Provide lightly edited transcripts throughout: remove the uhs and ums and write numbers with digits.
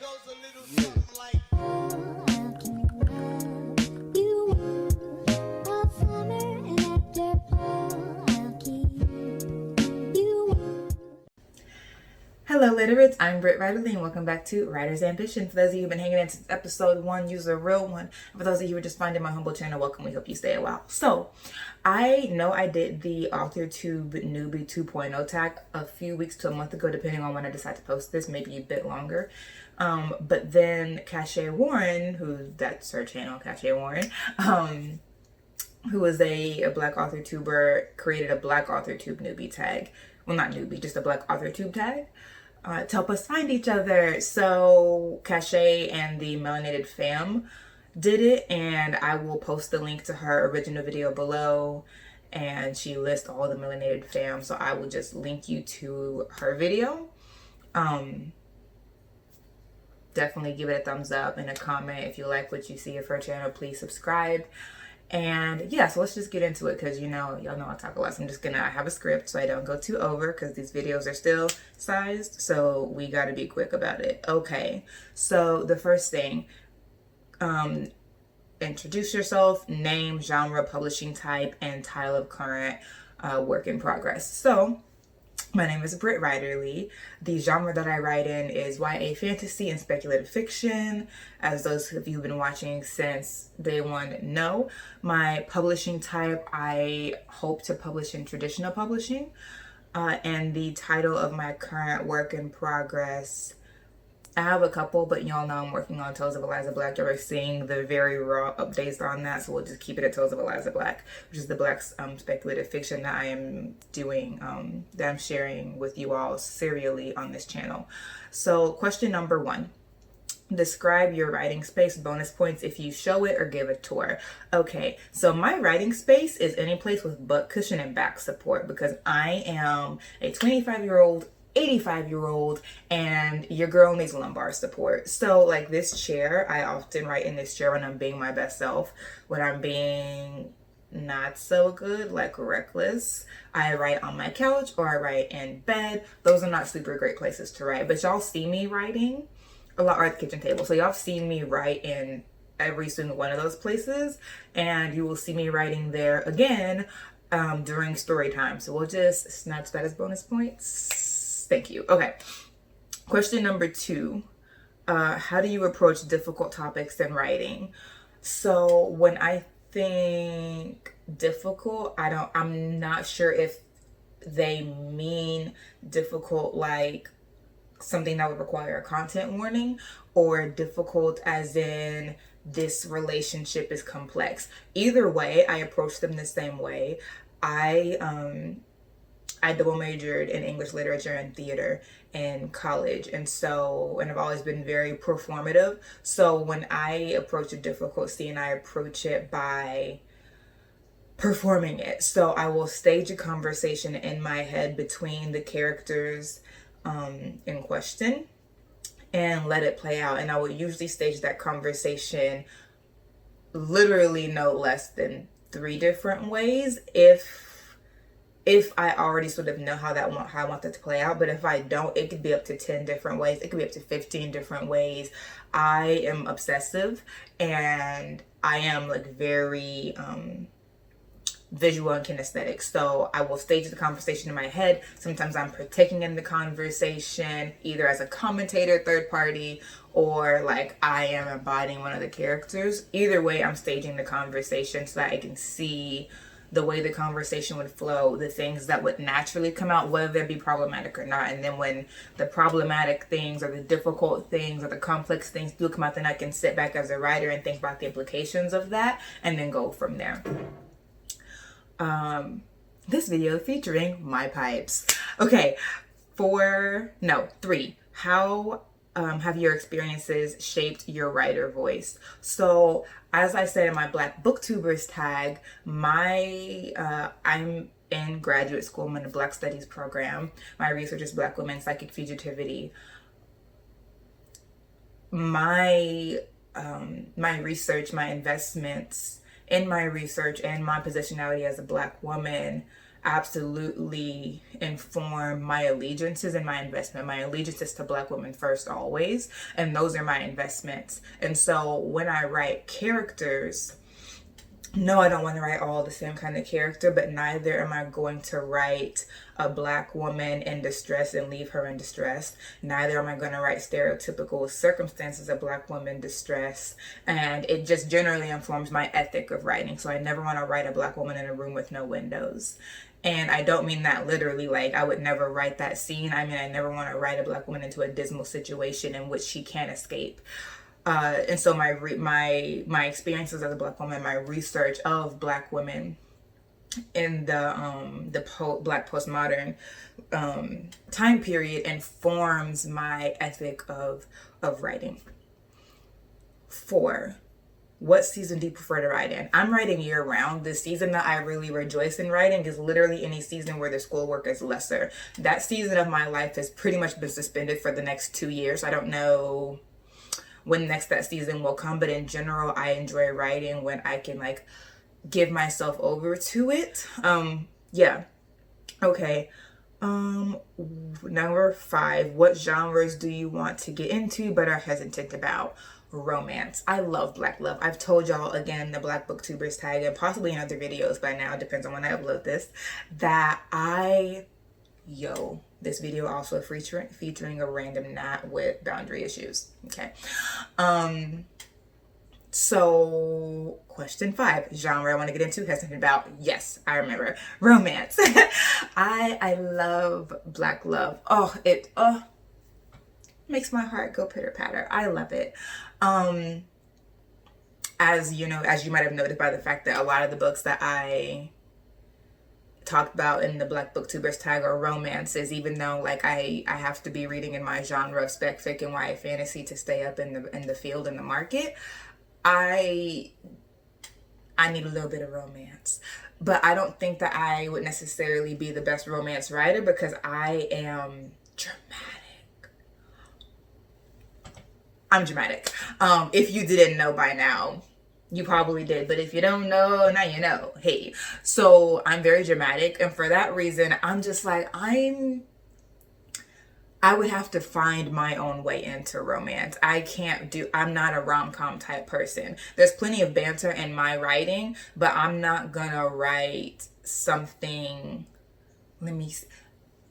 goes a little something like. Hello literates, I'm Britt Ryderly and welcome back to Writer's Ambition. For those of you who've been hanging in since episode 1, use a real one. And for those of you who are just finding my humble channel, welcome. We hope you stay a while. So, I know I did the AuthorTube Newbie 2.0 tag a few weeks to a month ago, depending on when I decide to post this, maybe a bit longer. But then Cache Warren, that's her channel, Cache Warren, who is a Black AuthorTuber, created a Black AuthorTube Newbie tag. Well, not newbie, just a Black AuthorTube tag. To help us find each other. So Cache and the Melanated Fam did it, and I will post the link to her original video below, and she lists all the Melanated Fam, so I will just link you to her video. Definitely give it a thumbs up and a comment if you like what you see of her channel. Please subscribe. And yeah, so let's just get into it, because y'all know I talk a lot, so I have a script so I don't go too over, because these videos are still sized, so we got to be quick about it. Okay, so the first thing, introduce yourself, name, genre, publishing type, and title of current work in progress. So my name is Britt Ryderly. The genre that I write in is YA fantasy and speculative fiction. As those of you who've been watching since day one know, my publishing type, I hope to publish in traditional publishing. And the title of my current work in progress, I have a couple, but y'all know I'm working on Tales of Eliza Black. You're seeing the very raw updates on that, so we'll just keep it at Tales of Eliza Black, which is the Black speculative fiction that I am doing, that I'm sharing with you all serially on this channel. So question number 1. Describe your writing space. Bonus points if you show it or give a tour. Okay, so my writing space is any place with butt cushion and back support, because I am a 25-year-old 85-year-old, and your girl needs lumbar support. So like this chair, I often write in this chair when I'm being my best self. When I'm being not so good, like reckless, I write on my couch or I write in bed. Those are not super great places to write, but y'all see me writing a lot, or at the kitchen table. So y'all seen me write in every single one of those places, and you will see me writing there again during story time. So we'll just snatch that as bonus points. Thank you. Okay. Question number 2. How do you approach difficult topics in writing? So when I think difficult, I'm not sure if they mean difficult like something that would require a content warning, or difficult as in this relationship is complex. Either way, I approach them the same way. I double majored in English literature and theater in college, and I've always been very performative. So when I approach a difficult scene, I approach it by performing it. So I will stage a conversation in my head between the characters in question and let it play out. And I will usually stage that conversation literally no less than 3 different ways if I already sort of know how I want that to play out. But if I don't, it could be up to 10 different ways. It could be up to 15 different ways. I am obsessive, and I am like very visual and kinesthetic. So I will stage the conversation in my head. Sometimes I'm partaking in the conversation, either as a commentator, third party, or like I am embodying one of the characters. Either way, I'm staging the conversation so that I can see the way the conversation would flow, the things that would naturally come out, whether they be problematic or not. And then when the problematic things or the difficult things or the complex things do come out, then I can sit back as a writer and think about the implications of that and then go from there. This video featuring my pipes. Okay, 3. How have your experiences shaped your writer voice? So as I said in my Black Booktubers tag, I'm in graduate school. I'm in a Black Studies program. My research is Black women, psychic fugitivity. My research, my investments in my research and my positionality as a Black woman absolutely inform my allegiances and my investment. My allegiance is to Black women first, always, and those are my investments. And so when I write characters, no, I don't want to write all the same kind of character, but neither am I going to write a Black woman in distress and leave her in distress. Neither am I going to write stereotypical circumstances of Black women distress. And it just generally informs my ethic of writing. So I never want to write a Black woman in a room with no windows. And I don't mean that literally, like I would never write that scene. I mean, I never want to write a Black woman into a dismal situation in which she can't escape. And so my experiences as a Black woman, my research of Black women in the Black postmodern time period informs my ethic of writing. 4, what season do you prefer to write in? I'm writing year round. The season that I really rejoice in writing is literally any season where the schoolwork is lesser. That season of my life has pretty much been suspended for the next 2 years. I don't know when next that season will come, but in general I enjoy writing when I can like give myself over to it. Yeah. Okay. Number 5, what genres do you want to get into but are hesitant about? Romance. I love Black love. I've told y'all again, the Black BookTubers tag, and possibly in other videos by now, depends on when I upload this, that this video also featuring a random Nat with boundary issues. Okay. So question 5, genre I want to get into, hesitant about. Yes, I remember. Romance. I love Black love. Oh, it makes my heart go pitter patter. I love it. As you know, as you might have noted by the fact that a lot of the books that I talked about in the Black BookTubers tag are romances, even though like I have to be reading in my genre of spec fic and YA fantasy to stay up in the field, in the market. I need a little bit of romance, but I don't think that I would necessarily be the best romance writer because I am dramatic. I'm dramatic. If you didn't know by now, you probably did, but if you don't know, now you know. Hey, so I'm very dramatic, and for that reason, I'm just like, I would have to find my own way into romance. I'm not a rom-com type person. There's plenty of banter in my writing, but I'm not gonna write something,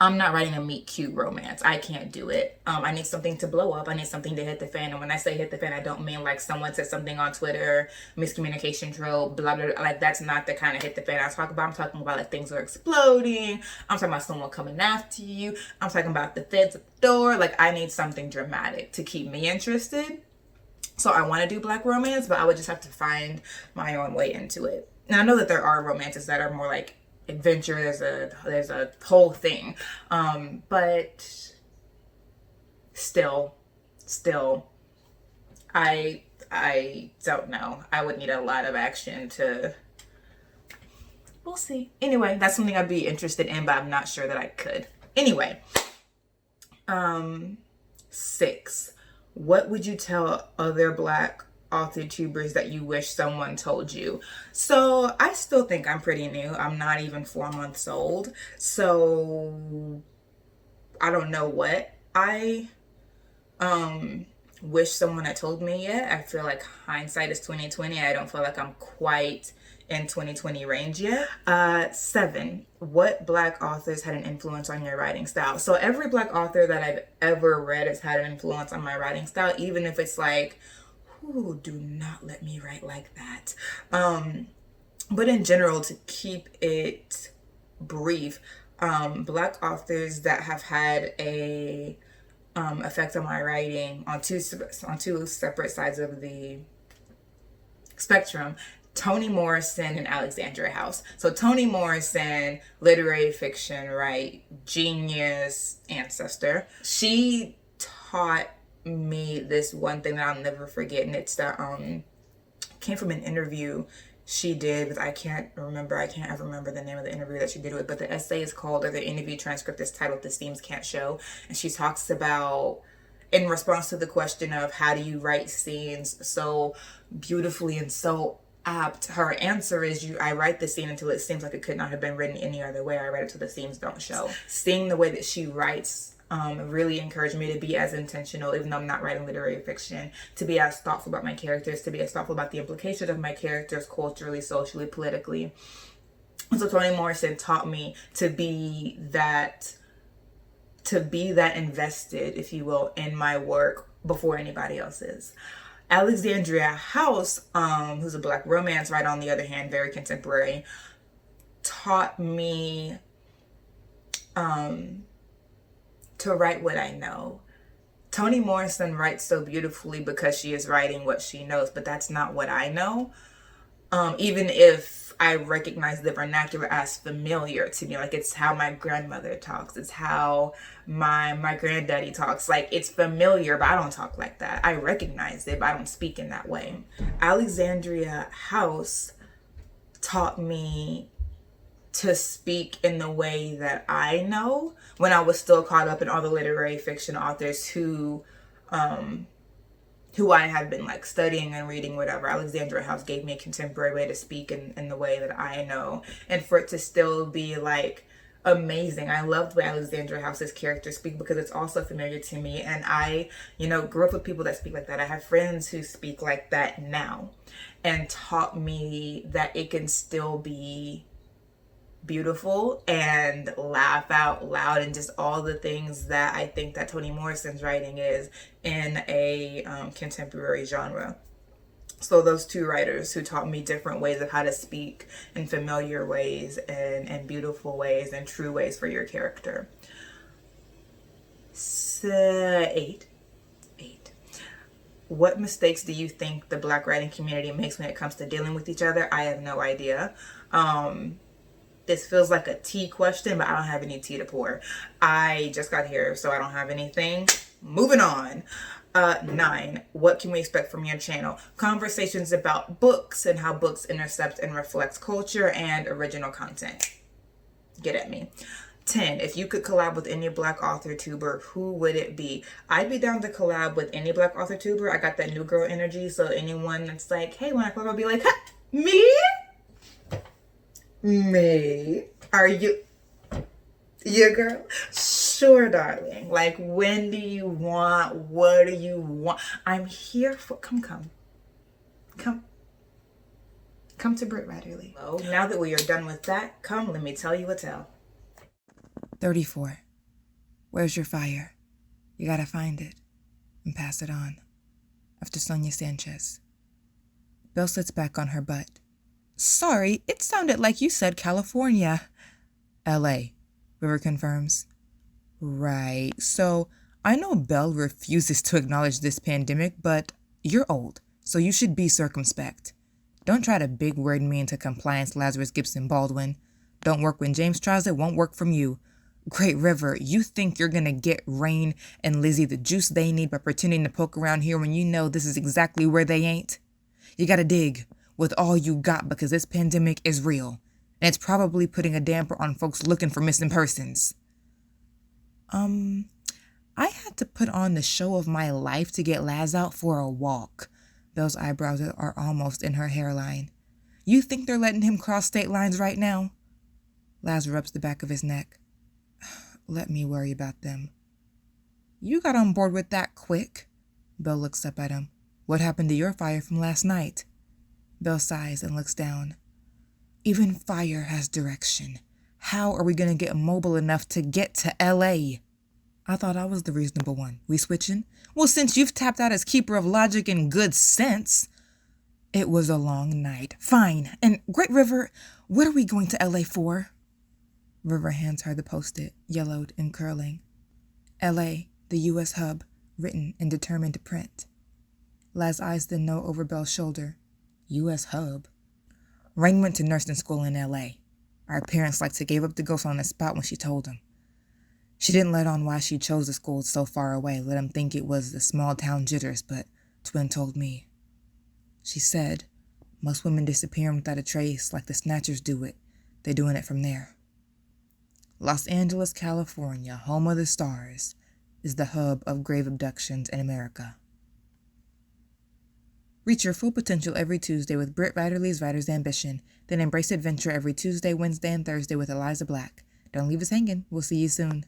I'm not writing a meet cute romance. I can't do it. I need something to blow up. I need something to hit the fan. And when I say hit the fan, I don't mean like someone said something on Twitter, miscommunication trope, blah, blah, blah. Like that's not the kind of hit the fan I talk about. I'm talking about like things are exploding. I'm talking about someone coming after you. I'm talking about the feds at the door. Like I need something dramatic to keep me interested. So I want to do Black romance, but I would just have to find my own way into it. And I know that there are romances that are more like adventure, there's a whole thing, but still I don't know. I would need a lot of action to, we'll see. Anyway, that's something I'd be interested in, but I'm not sure that I could. Anyway, 6, what would you tell other Black AuthorTubers that you wish someone told you? So I still think I'm pretty new. I'm not even 4 months old. So I don't know what I wish someone had told me yet. I feel like hindsight is 2020. I don't feel like I'm quite in 2020 range yet. 7, what Black authors had an influence on your writing style? So every Black author that I've ever read has had an influence on my writing style, even if it's like, ooh, do not let me write like that. But in general, to keep it brief, Black authors that have had a effect on my writing on two separate sides of the spectrum: Toni Morrison and Alexandria House. So Toni Morrison, literary fiction, right? Genius, ancestor. She taught me this one thing that I'll never forget, and it's that came from an interview she did with, I can't ever remember the name of the interview that she did with, but the essay is called, or the interview transcript is titled, "The Seams Can't Show," and she talks about, in response to the question of how do you write scenes so beautifully and so apt. Her answer is, I write the scene until it seems like it could not have been written any other way. I write it till the scenes don't show. Seeing the way that she writes really encouraged me to be as intentional, even though I'm not writing literary fiction, to be as thoughtful about my characters, to be as thoughtful about the implications of my characters culturally, socially, politically. And so Toni Morrison taught me to be that invested, if you will, in my work before anybody else is. Alexandria House, who's a Black romance writer, on the other hand, very contemporary, taught me to write what I know. Toni Morrison writes so beautifully because she is writing what she knows, but that's not what I know. Even if I recognize the vernacular as familiar to me, like it's how my grandmother talks, it's how my granddaddy talks, like it's familiar, but I don't talk like that. I recognize it, but I don't speak in that way. Alexandria House taught me to speak in the way that I know, when I was still caught up in all the literary fiction authors who I have been like studying and reading, whatever. Alexandria House gave me a contemporary way to speak in the way that I know, and for it to still be like amazing. I love the way Alexandria House's characters speak because it's also familiar to me, and I, grew up with people that speak like that. I have friends who speak like that now, and taught me that it can still be beautiful and laugh out loud, and just all the things that I think that Toni Morrison's writing is in a contemporary genre. So those two writers who taught me different ways of how to speak in familiar ways and beautiful ways and true ways for your character. Eight. What mistakes do you think the Black writing community makes when it comes to dealing with each other? I have no idea. This feels like a tea question, but I don't have any tea to pour. I just got here, so I don't have anything. Moving on. 9. What can we expect from your channel? Conversations about books and how books intercept and reflect culture, and original content. Get at me. 10. If you could collab with any Black AuthorTuber, who would it be? I'd be down to collab with any Black AuthorTuber. I got that new girl energy, so anyone that's like, hey, when I collab, I'll be like, me? Me? Are you your girl? Sure, darling. Like, when do you want? What do you want? I'm here for. Come to Britt Riderly. Oh, now that we are done with that, come, let me tell you a tale. 34. Where's your fire? You gotta find it and pass it on. After Sonia Sanchez. Belle sits back on her butt. Sorry, it sounded like you said California. L.A., River confirms. Right, so I know Belle refuses to acknowledge this pandemic, but you're old, so you should be circumspect. Don't try to big word me into compliance, Lazarus Gibson Baldwin. Don't work when James tries it, won't work from you. Great River, you think you're gonna get Rain and Lizzie the juice they need by pretending to poke around here when you know this is exactly where they ain't? You gotta dig with all you got because this pandemic is real, and it's probably putting a damper on folks looking for missing persons. I had to put on the show of my life to get Laz out for a walk. Belle's eyebrows are almost in her hairline. You think they're letting him cross state lines right now? Laz rubs the back of his neck. Let me worry about them. You got on board with that quick. Belle looks up at him. What happened to your fire from last night? Belle sighs and looks down. Even fire has direction. How are we going to get mobile enough to get to L.A.? I thought I was the reasonable one. We switching? Well, since you've tapped out as keeper of logic and good sense. It was a long night. Fine. And Great River, what are we going to L.A. for? River hands her the post-it, yellowed and curling. L.A., the U.S. hub, written and determined to print. Laz eyes the note over Belle's shoulder. U.S. hub? Rain went to nursing school in L.A. Our parents like to gave up the ghost on the spot when she told him. She didn't let on why she chose the school so far away, let him think it was the small town jitters, but Twin told me. She said, most women disappearing without a trace like the Snatchers do it. They're doing it from there. Los Angeles, California, home of the stars, is the hub of grave abductions in America. Reach your full potential every Tuesday with Britt Riderly's Writer's Ambition. Then embrace adventure every Tuesday, Wednesday, and Thursday with Eliza Black. Don't leave us hanging. We'll see you soon.